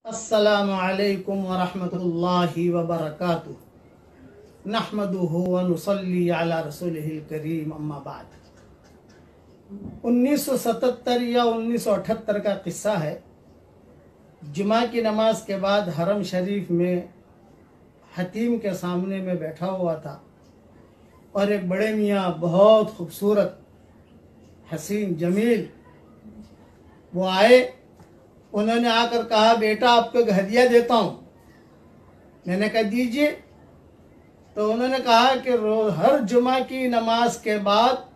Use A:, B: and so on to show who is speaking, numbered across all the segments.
A: अस्सलामु अलैकुम वरहमतुल्लाहि वबरकातुहू नहमदुहु व नुसल्ली अला रसूलिहिल करीम अम्मा बाद। 1977 या 1978 का किस्सा है। जुमा की नमाज के बाद हरम शरीफ में हतीम के सामने में बैठा हुआ था और एक बड़े मियाँ बहुत खूबसूरत हसीन जमील वो आए। उन्होंने आकर कहा, बेटा आपको एक हदिया देता हूँ। मैंने कहा दीजिए। तो उन्होंने कहा कि हर जुमा की नमाज के बाद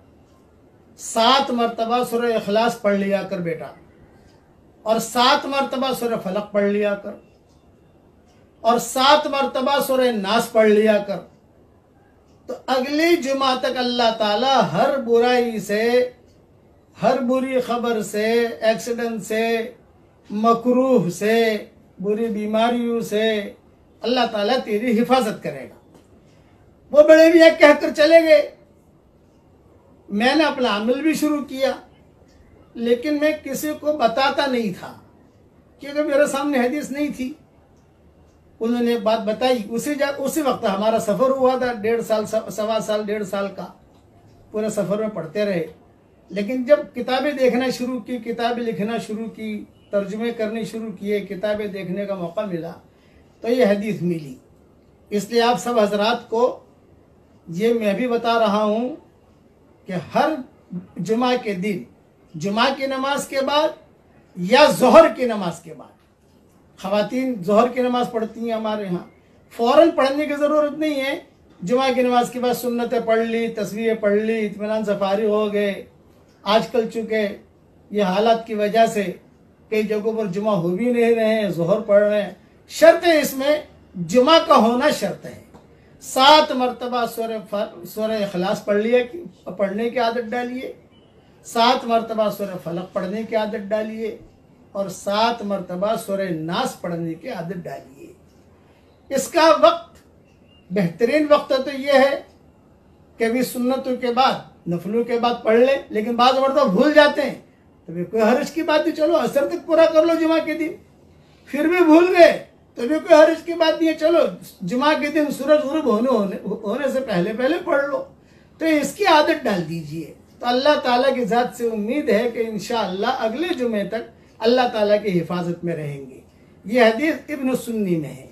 A: 7 मरतबा सूरह इखलास पढ़ लिया कर बेटा, और 7 मरतबा सूरह फलक पढ़ लिया कर, और 7 मरतबा सूरह नास पढ़ लिया कर। तो अगली जुमा तक अल्लाह ताला हर बुराई से, हर बुरी खबर से, एक्सीडेंट से, मकरूह से, बुरी बीमारियों से अल्लाह ताला तेरी हिफाजत करेगा। वो बड़े भी एक कहकर चले गए। मैंने अपना अमल भी शुरू किया, लेकिन मैं किसी को बताता नहीं था क्योंकि मेरे सामने हदीस नहीं थी। उन्होंने बात बताई। उसी वक्त हमारा सफ़र हुआ था, 1.5 साल, 1.25 साल, 1.5 साल का पूरे सफ़र में पढ़ते रहे। लेकिन जब किताबें देखना शुरू की, किताबें लिखना शुरू की, तर्जुमे करने शुरू किए, किताबें देखने का मौका मिला, तो ये हदीस मिली। इसलिए आप सब हजरात को ये मैं भी बता रहा हूँ कि हर जुमा के दिन, जुमा की नमाज के बाद या जोहर की नमाज के बाद, ख़वातीन जोहर की नमाज पढ़ती हैं हमारे यहाँ, फ़ौरन पढ़ने की ज़रूरत नहीं है। जुमा की नमाज के बाद सुन्नतें पढ़ ली, तस्वीरें पढ़ ली, इत्मीनान से फारिग हो गए। आजकल चूँकि ये हालात की वजह से कई जगहों पर जुमा हो भी नहीं रहे हैं, जोहर पढ़ रहे हैं। शर्त है इसमें, जुमा का होना शर्त है। 7 मरतबा सूरह इखलास पढ़ने की आदत डालिए, 7 मरतबा सूरह फलक पढ़ने की आदत डालिए, और 7 मरतबा सूरह नास पढ़ने की आदत डालिए। इसका वक्त, बेहतरीन वक्त तो यह है कि भी सुन्नतों के बाद, नफलों के बाद पढ़ ले, लेकिन बाद मरतबा भूल जाते हैं तो भी कोई हर्ज की बात नहीं, चलो असर तक पूरा कर लो जुमा के दिन। फिर भी भूल गए तो भी कोई हर्ज की बात नहीं है, चलो जुमा के दिन सूरज गुरूब होने से पहले पढ़ लो। तो इसकी आदत डाल दीजिए। तो अल्लाह ताला की ज़ात से उम्मीद है कि इंशाअल्लाह अगले जुमे तक अल्लाह ताला की हिफाजत में रहेंगे। ये हदीस इब्न सुन्नी में है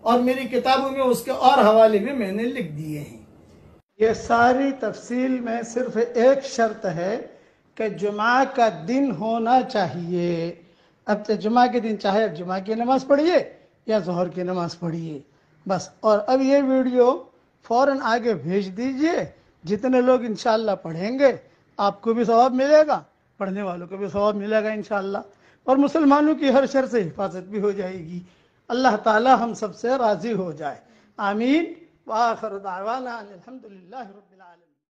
A: और मेरी किताबों में उसके और हवाले भी मैंने लिख दिए हैं। ये सारी तफसील में सिर्फ एक शर्त है कि जुमा का दिन होना चाहिए। अब तो जुमा के दिन चाहे जुमा की नमाज पढ़िए या जोहर की नमाज पढ़िए बस। और अब ये वीडियो फ़ौरन आगे भेज दीजिए। जितने लोग इंशाअल्लाह पढ़ेंगे आपको भी सवाब मिलेगा, पढ़ने वालों को भी सवाब मिलेगा इंशाअल्लाह, और मुसलमानों की हर शर से हिफाजत भी हो जाएगी। अल्लाह ताला हम सबसे राज़ी हो जाए। आमीन। व आखिर दावाना अनिल हम्दुलिल्लाहि रब्बिल आलमीन।